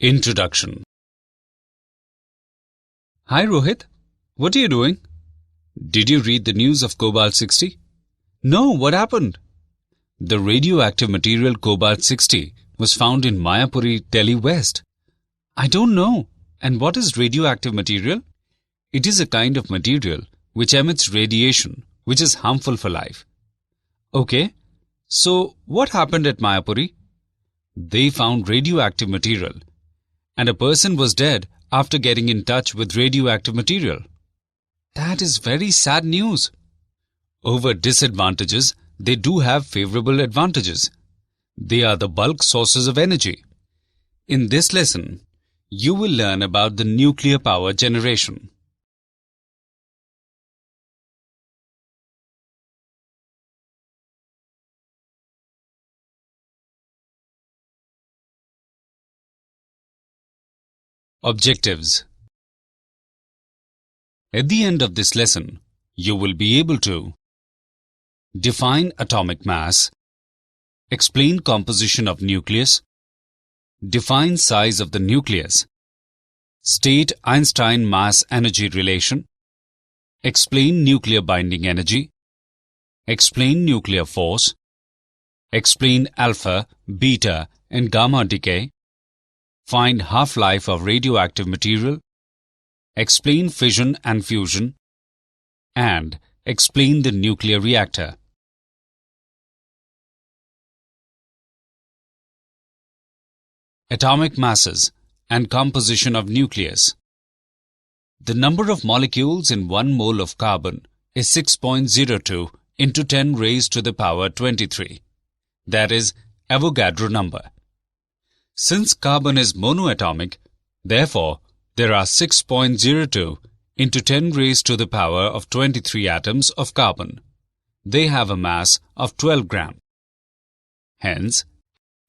Introduction. Hi Rohit, what are you doing? Did you read the news of cobalt-60? No, what happened? The radioactive material cobalt-60 was found in Mayapuri, Delhi West. I don't know. And what is radioactive material? It is a kind of material which emits radiation which is harmful for life. Okay, so what happened at Mayapuri? They found radioactive material, and a person was dead after getting in touch with radioactive material. That is very sad news. Over disadvantages, they do have favorable advantages. They are the bulk sources of energy. In this lesson, you will learn about the nuclear power generation. Objectives. At the end of this lesson, you will be able to define atomic mass, explain composition of nucleus, define size of the nucleus, state Einstein mass-energy relation, explain nuclear binding energy, explain nuclear force, explain alpha, beta, and gamma decay, find half-life of radioactive material, explain fission and fusion, and explain the nuclear reactor. Atomic masses and composition of nucleus. The number of molecules in 1 mole of carbon is 6.02 into 10 raised to the power 23. That is Avogadro number. Since carbon is monoatomic, therefore, there are 6.02 into 10 raised to the power of 23 atoms of carbon. They have a mass of 12 gram. Hence,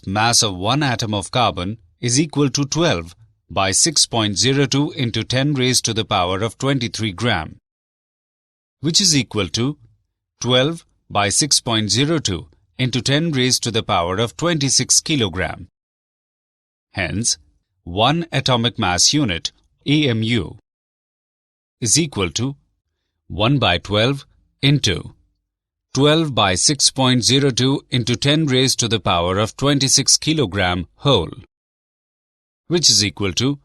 mass of one atom of carbon is equal to 12 by 6.02 into 10 raised to the power of 23 gram, which is equal to 12 by 6.02 into 10 raised to the power of 26 kilogram. Hence, 1 atomic mass unit, AMU, is equal to 1 by 12 into 12 by 6.02 into 10 raised to the power of 26 kilogram whole, which is equal to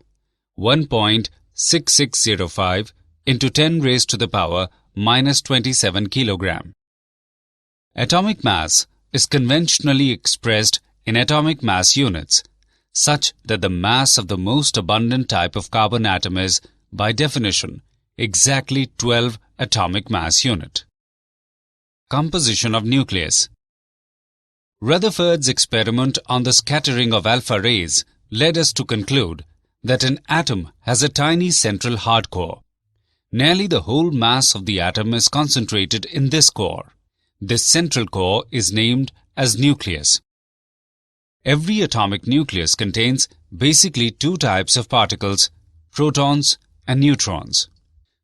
1.6605 into 10 raised to the power minus 27 kilogram. Atomic mass is conventionally expressed in atomic mass units, such that the mass of the most abundant type of carbon atom is, by definition, exactly 12 atomic mass unit. Composition of nucleus. Rutherford's experiment on the scattering of alpha rays led us to conclude that an atom has a tiny central hard core. Nearly the whole mass of the atom is concentrated in this core. This central core is named as nucleus. Every atomic nucleus contains basically 2 types of particles, protons and neutrons.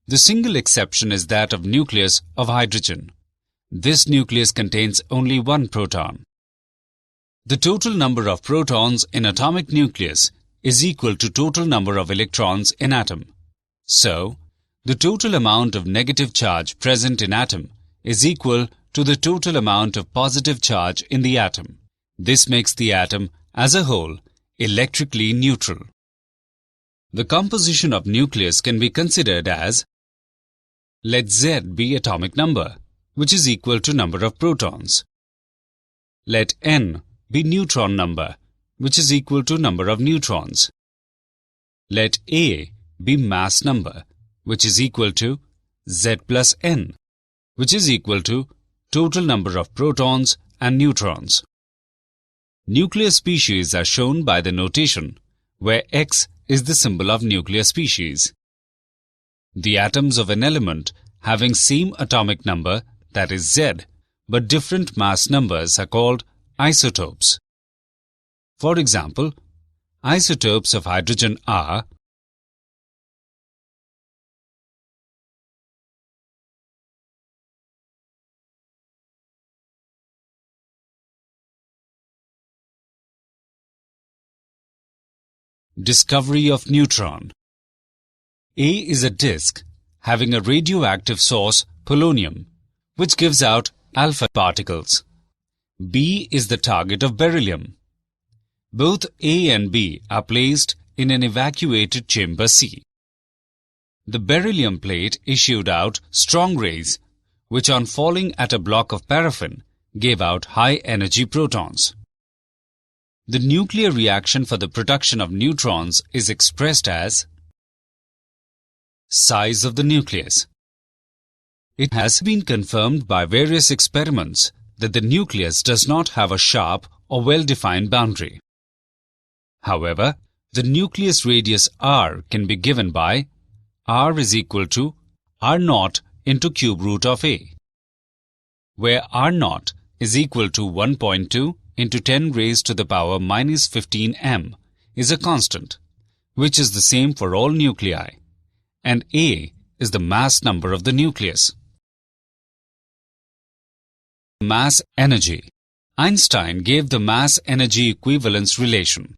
The single exception is that of nucleus of hydrogen. This nucleus contains only 1 proton. The total number of protons in atomic nucleus is equal to total number of electrons in atom. So, the total amount of negative charge present in atom is equal to the total amount of positive charge in the atom. This makes the atom, as a whole, electrically neutral. The composition of nucleus can be considered as: let Z be atomic number, which is equal to number of protons. Let N be neutron number, which is equal to number of neutrons. Let A be mass number, which is equal to Z plus N, which is equal to total number of protons and neutrons. Nuclear species are shown by the notation, where X is the symbol of nuclear species. The atoms of an element having same atomic number, that is Z, but different mass numbers are called isotopes. For example, isotopes of hydrogen are Discovery of neutron. A is a disk having a radioactive source, polonium, which gives out alpha particles. B is the target of beryllium. Both A and B are placed in an evacuated chamber C. The beryllium plate issued out strong rays, which on falling at a block of paraffin gave out high-energy protons. The nuclear reaction for the production of neutrons is expressed as size of the nucleus. It has been confirmed by various experiments that the nucleus does not have a sharp or well-defined boundary. However, the nucleus radius r can be given by r is equal to r0 into cube root of a, where r0 is equal to 1.2 into 10 raised to the power minus 15 m is a constant, which is the same for all nuclei, and a is the mass number of the nucleus. Mass energy. Einstein gave the mass-energy equivalence relation.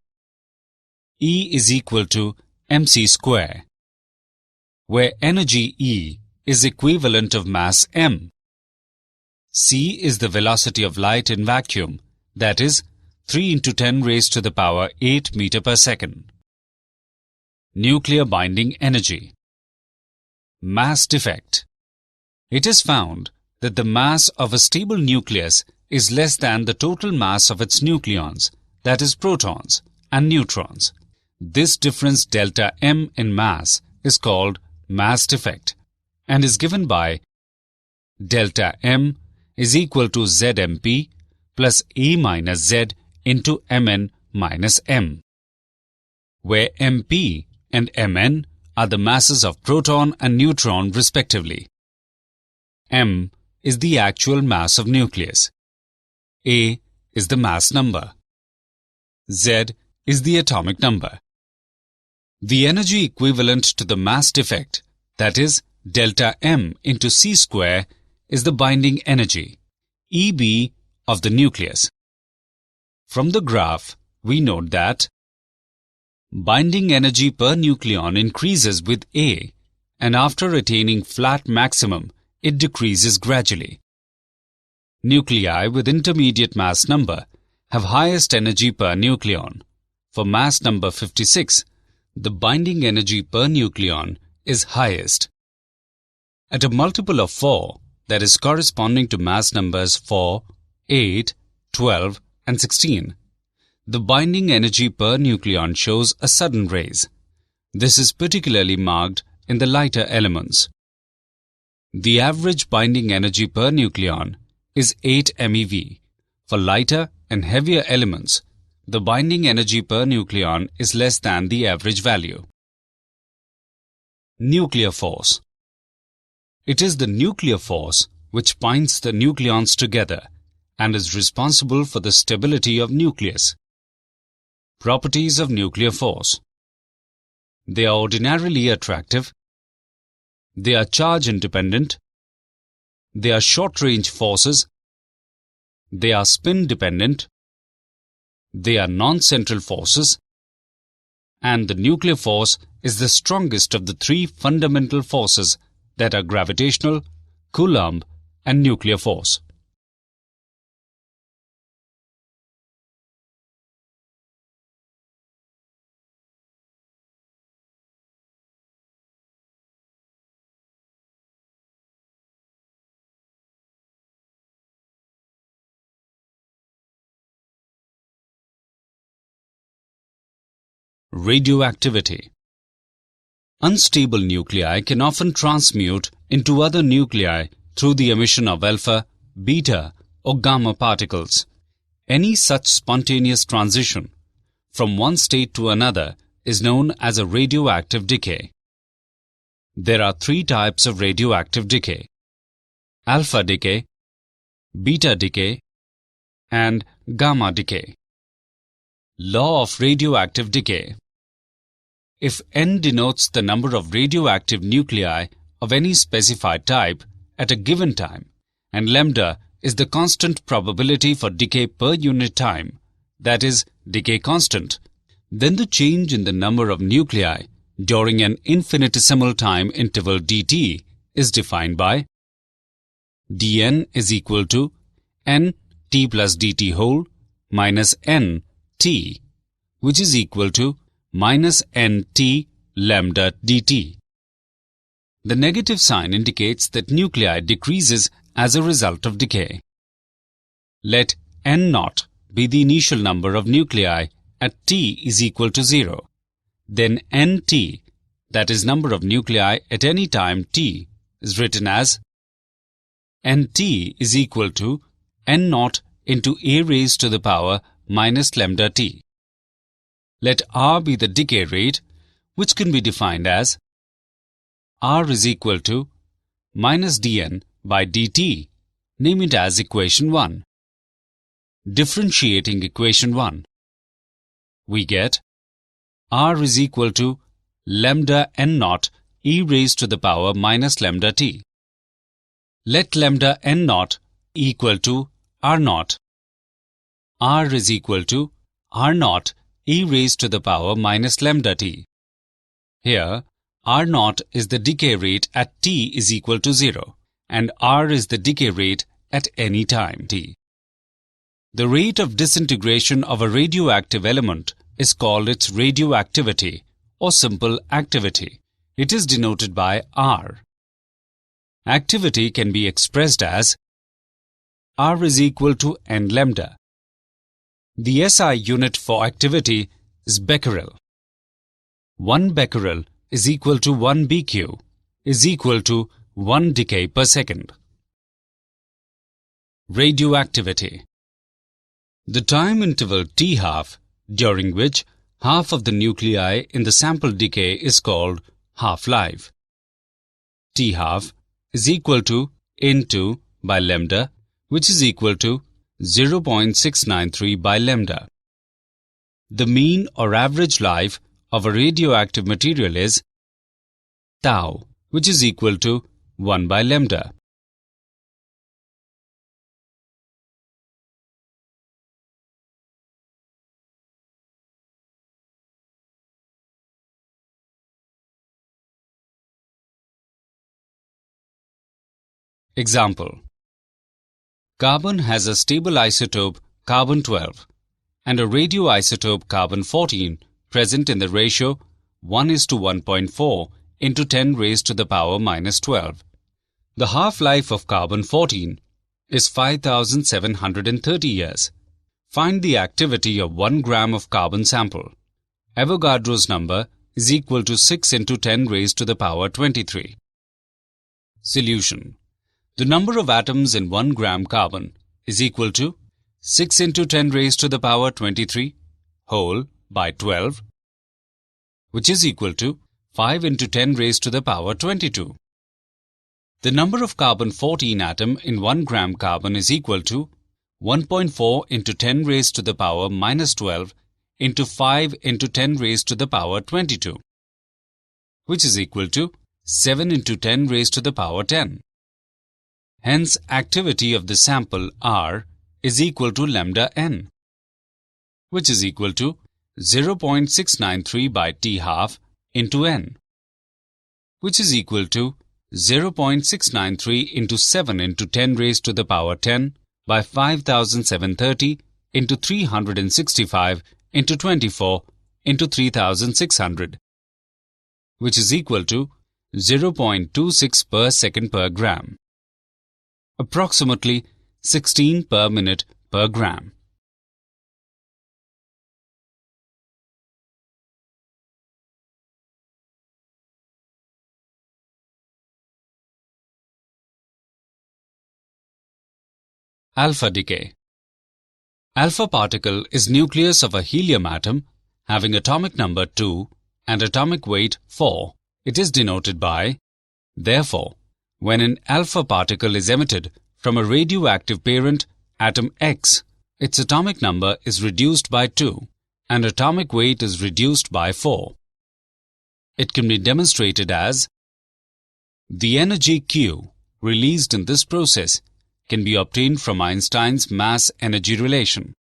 E is equal to mc square, where energy E is equivalent of mass m. C is the velocity of light in vacuum, that is 3 into 10 raised to the power 8 meter per second. Nuclear binding energy. Mass defect. It is found that the mass of a stable nucleus is less than the total mass of its nucleons, that is protons and neutrons. This difference delta m in mass is called mass defect and is given by delta m is equal to zmp plus a minus z into mn minus m, where mp and mn are the masses of proton and neutron respectively. M is the actual mass of nucleus. A is the mass number. Z is the atomic number. The energy equivalent to the mass defect, that is delta m into c square, is the binding energy, EB, of the nucleus. From the graph, we note that binding energy per nucleon increases with A, and after attaining flat maximum, it decreases gradually. Nuclei with intermediate mass number have highest energy per nucleon. For mass number 56, the binding energy per nucleon is highest. At a multiple of 4, that is corresponding to mass numbers 4, 8, 12, and 16, the binding energy per nucleon shows a sudden raise. This is particularly marked in the lighter elements. The average binding energy per nucleon is 8 MeV. For lighter and heavier elements, the binding energy per nucleon is less than the average value. Nuclear force. It is the nuclear force which binds the nucleons together and is responsible for the stability of nucleus. Properties of nuclear force. They are ordinarily attractive. They are charge independent. They are short-range forces. They are spin dependent. They are non-central forces. And the nuclear force is the strongest of the three fundamental forces that are gravitational, Coulomb, and nuclear force. Radioactivity. Unstable nuclei can often transmute into other nuclei through the emission of alpha, beta, or gamma particles. Any such spontaneous transition from one state to another is known as a radioactive decay. There are three types of radioactive decay: alpha decay, beta decay, and gamma decay. Law of radioactive decay. If n denotes the number of radioactive nuclei of any specified type at a given time, and lambda is the constant probability for decay per unit time, that is, decay constant, then the change in the number of nuclei during an infinitesimal time interval dt is defined by dn is equal to nt plus dt whole minus nt, which is equal to minus nt lambda dt. The negative sign indicates that nuclei decreases as a result of decay. Let n0 be the initial number of nuclei at t is equal to 0. Then nt, that is number of nuclei at any time t, is written as nt is equal to n0 into a raised to the power minus lambda t. Let r be the decay rate, which can be defined as r is equal to minus dn by dt. Name it as equation 1. Differentiating equation 1, we get r is equal to lambda n0 e raised to the power minus lambda t. Let lambda n0 equal to r0. R is equal to r0 e raised to the power minus lambda t. Here, r0 is the decay rate at t is equal to 0 and r is the decay rate at any time t. The rate of disintegration of a radioactive element is called its radioactivity or simple activity. It is denoted by R. Activity can be expressed as R is equal to n lambda. The SI unit for activity is becquerel. 1 becquerel is equal to 1 BQ is equal to 1 decay per second. Radioactivity. The time interval t½ during which half of the nuclei in the sample decay is called half-life. t½ is equal to n2 by lambda, which is equal to 0.693 by lambda. The mean or average life of a radioactive material is tau, which is equal to 1 by lambda. Example: carbon has a stable isotope carbon-12 and a radioisotope carbon-14 present in the ratio 1:1.4 into 10 raised to the power minus 12. The half-life of carbon-14 is 5,730 years. Find the activity of 1 gram of carbon sample. Avogadro's number is equal to 6 into 10 raised to the power 23. Solution: the number of atoms in 1 gram carbon is equal to 6 into 10 raised to the power 23 whole by 12, which is equal to 5 into 10 raised to the power 22. The number of carbon-14 atom in 1 gram carbon is equal to 1.4 into 10 raised to the power minus 12 into 5 into 10 raised to the power 22, which is equal to 7 into 10 raised to the power 10. Hence, activity of the sample R is equal to lambda n, which is equal to 0.693 by t½ into n, which is equal to 0.693 into 7 into 10 raised to the power 10 by 5,730 into 365 into 24 into 3,600, which is equal to 0.26 per second per gram. Approximately 16 per minute per gram. Alpha decay. Alpha particle is nucleus of a helium atom having atomic number 2 and atomic weight 4. It is denoted by, therefore, when an alpha particle is emitted from a radioactive parent atom X, its atomic number is reduced by 2 and atomic weight is reduced by 4. It can be demonstrated as the energy Q released in this process can be obtained from Einstein's mass-energy relation.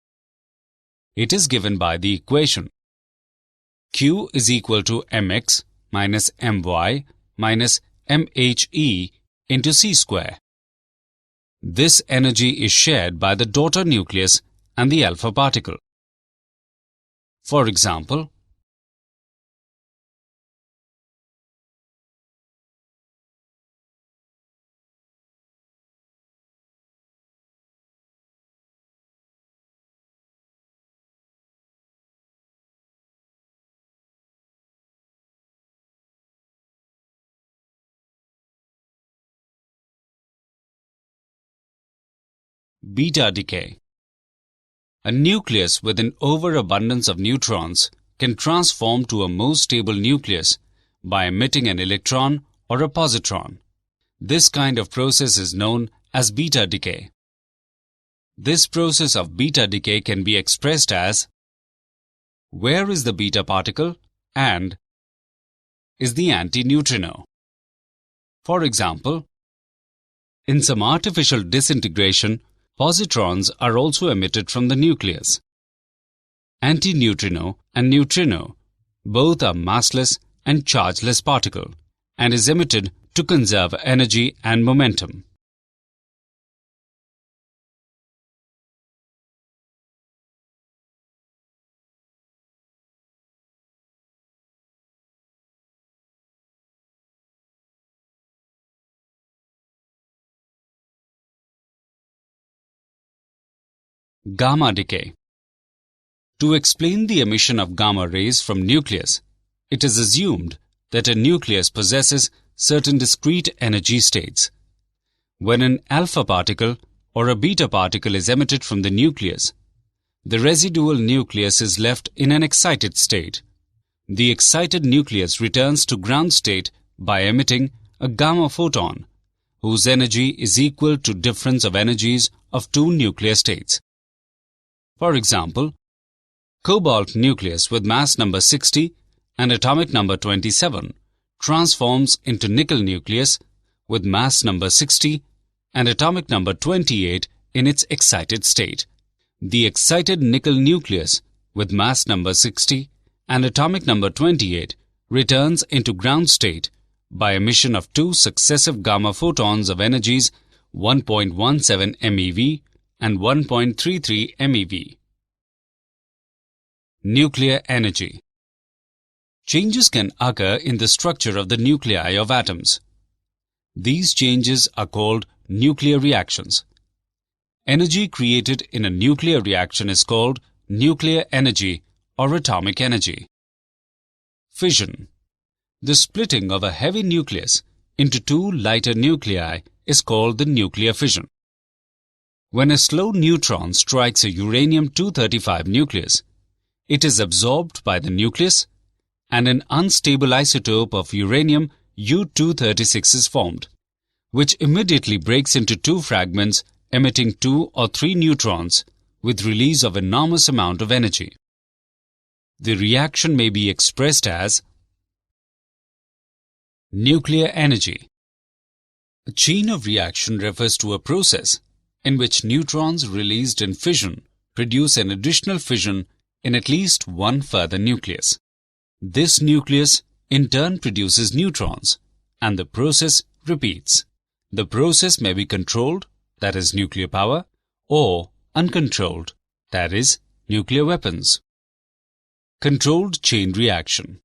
It is given by the equation Q is equal to mx minus my minus mhe into c square. This energy is shared by the daughter nucleus and the alpha particle. For example, beta decay. A nucleus with an overabundance of neutrons can transform to a more stable nucleus by emitting an electron or a positron. This kind of process is known as beta decay. This process of beta decay can be expressed as where is the beta particle and is the antineutrino. For example, in some artificial disintegration, positrons are also emitted from the nucleus. Antineutrino and neutrino both are massless and chargeless particle and is emitted to conserve energy and momentum. Gamma decay. To explain the emission of gamma rays from nucleus, it is assumed that a nucleus possesses certain discrete energy states. When an alpha particle or a beta particle is emitted from the nucleus, the residual nucleus is left in an excited state. The excited nucleus returns to ground state by emitting a gamma photon, whose energy is equal to difference of energies of two nuclear states. For example, cobalt nucleus with mass number 60 and atomic number 27 transforms into nickel nucleus with mass number 60 and atomic number 28 in its excited state. The excited nickel nucleus with mass number 60 and atomic number 28 returns into ground state by emission of two successive gamma photons of energies 1.17 MeV and 1.33 MeV. Nuclear energy. Changes can occur in the structure of the nuclei of atoms. These changes are called nuclear reactions. Energy created in a nuclear reaction is called nuclear energy or atomic energy. Fission. The splitting of a heavy nucleus into two lighter nuclei is called the nuclear fission. When a slow neutron strikes a uranium-235 nucleus, it is absorbed by the nucleus and an unstable isotope of uranium U-236 is formed, which immediately breaks into two fragments emitting 2 or 3 neutrons with release of enormous amount of energy. The reaction may be expressed as nuclear energy. A chain of reaction refers to a process in which neutrons released in fission produce an additional fission in at least one further nucleus. This nucleus in turn produces neutrons, and the process repeats. The process may be controlled, that is nuclear power, or uncontrolled, that is nuclear weapons. Controlled chain reaction.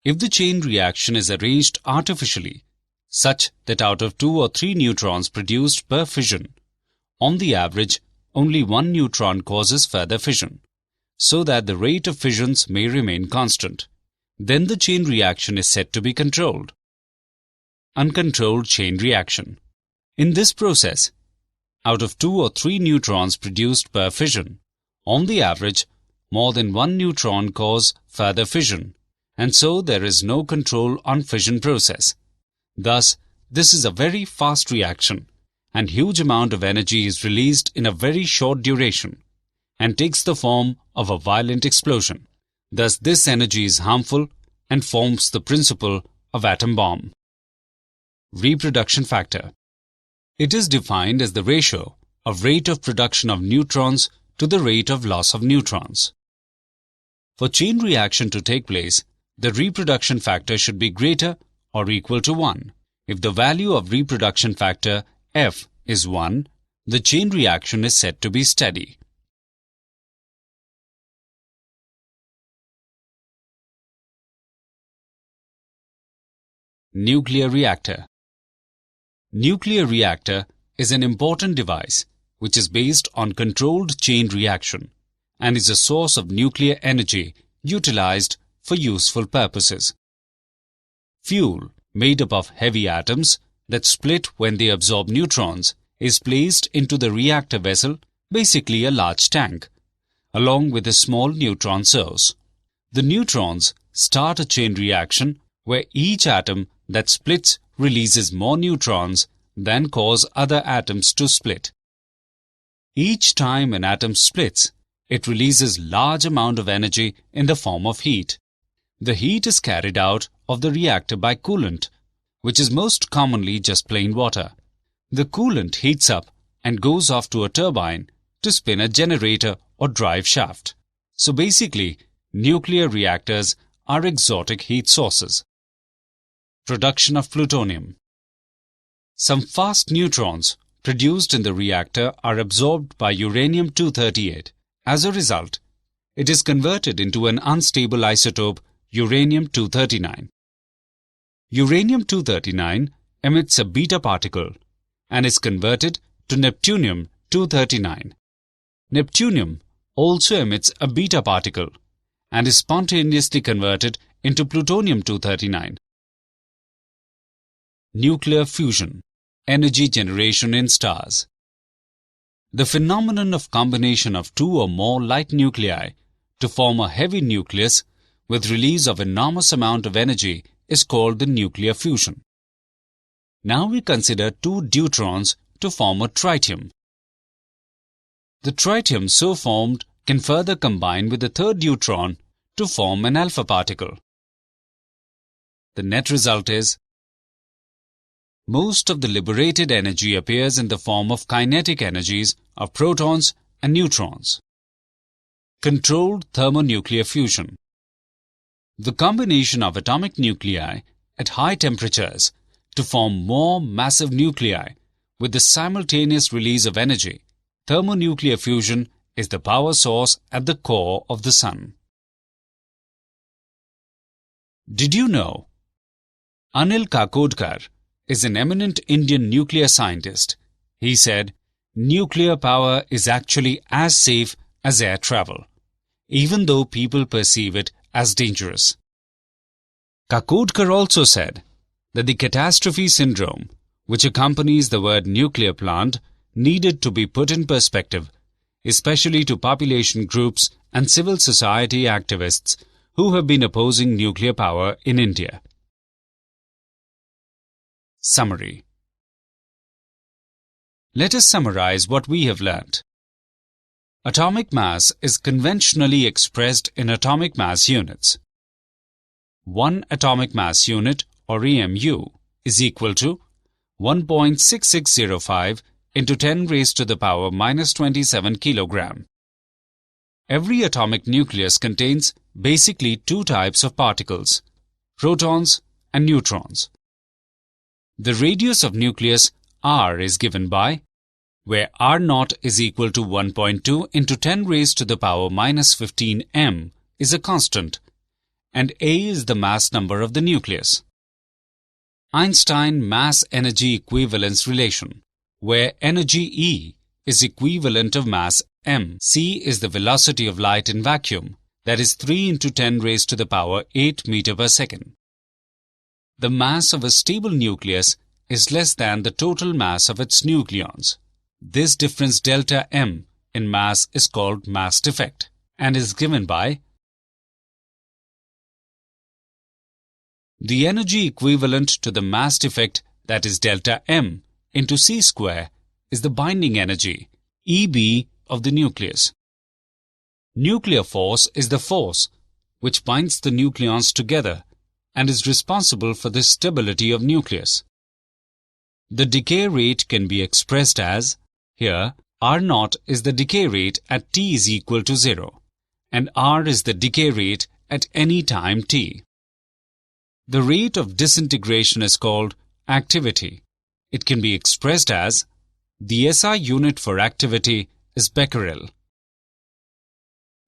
If the chain reaction is arranged artificially, such that out of 2 or 3 neutrons produced per fission, on the average, only one neutron causes further fission, so that the rate of fissions may remain constant. Then the chain reaction is said to be controlled. Uncontrolled chain reaction. In this process, out of 2 or 3 neutrons produced per fission, on the average, more than one neutron cause further fission, and so there is no control on fission process. Thus, this is a very fast reaction, and huge amount of energy is released in a very short duration, and takes the form of a violent explosion. Thus, this energy is harmful and forms the principle of atom bomb. Reproduction factor. It is defined as the ratio of rate of production of neutrons to the rate of loss of neutrons. For chain reaction to take place, the reproduction factor should be greater or equal to 1. If the value of reproduction factor F is 1, the chain reaction is said to be steady. Nuclear reactor. Nuclear reactor is an important device which is based on controlled chain reaction and is a source of nuclear energy utilized for useful purposes. Fuel, made up of heavy atoms that split when they absorb neutrons, is placed into the reactor vessel, basically a large tank, along with a small neutron source. The neutrons start a chain reaction where each atom that splits releases more neutrons than cause other atoms to split. Each time an atom splits, it releases large amount of energy in the form of heat. The heat is carried out of the reactor by coolant, which is most commonly just plain water. The coolant heats up and goes off to a turbine to spin a generator or drive shaft. So basically, nuclear reactors are exotic heat sources. Production of plutonium. Some fast neutrons produced in the reactor are absorbed by uranium-238. As a result, it is converted into an unstable isotope, uranium-239. Uranium-239 emits a beta particle and is converted to neptunium-239. Neptunium also emits a beta particle and is spontaneously converted into plutonium-239. Nuclear fusion, energy generation in stars. The phenomenon of combination of two or more light nuclei to form a heavy nucleus with release of enormous amount of energy is called the nuclear fusion. Now we consider two deuterons to form a tritium. The tritium so formed can further combine with the third deuteron to form an alpha particle. The net result is most of the liberated energy appears in the form of kinetic energies of protons and neutrons. Controlled thermonuclear fusion. The combination of atomic nuclei at high temperatures to form more massive nuclei with the simultaneous release of energy. Thermonuclear fusion is the power source at the core of the Sun. Did you know? Anil Kakodkar is an eminent Indian nuclear scientist. He said, nuclear power is actually as safe as air travel, even though people perceive it as dangerous. Kakodkar also said that the catastrophe syndrome, which accompanies the word nuclear plant, needed to be put in perspective, especially to population groups and civil society activists who have been opposing nuclear power in India. Summary. Let us summarize what we have learnt. Atomic mass is conventionally expressed in atomic mass units. 1 atomic mass unit, or EMU, is equal to 1.6605 into 10 raised to the power minus 27 kilogram. Every atomic nucleus contains basically two types of particles, protons and neutrons. The radius of nucleus R is given by, where R0 is equal to 1.2 into 10 raised to the power minus 15 m is a constant, and A is the mass number of the nucleus. Einstein mass-energy equivalence relation, where energy E is equivalent of mass m. C is the velocity of light in vacuum, that is 3 into 10 raised to the power 8 meter per second. The mass of a stable nucleus is less than the total mass of its nucleons. This difference delta m in mass is called mass defect and is given by the energy equivalent to the mass defect, that is delta m, into c square is the binding energy, EB, of the nucleus. Nuclear force is the force which binds the nucleons together and is responsible for the stability of nucleus. The decay rate can be expressed as, here, R0 is the decay rate at T is equal to 0, and r is the decay rate at any time t. The rate of disintegration is called activity. It can be expressed as the SI unit for activity is becquerel.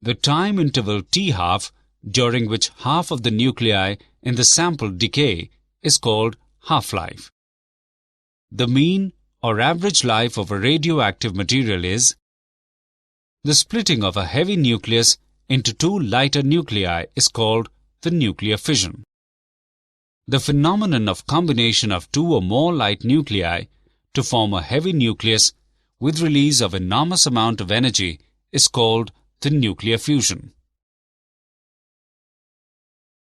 The time interval t½ during which half of the nuclei in the sample decay is called half-life. The mean or average life of a radioactive material is the splitting of a heavy nucleus into two lighter nuclei is called the nuclear fission. The phenomenon of combination of two or more light nuclei to form a heavy nucleus with release of enormous amount of energy is called the nuclear fusion.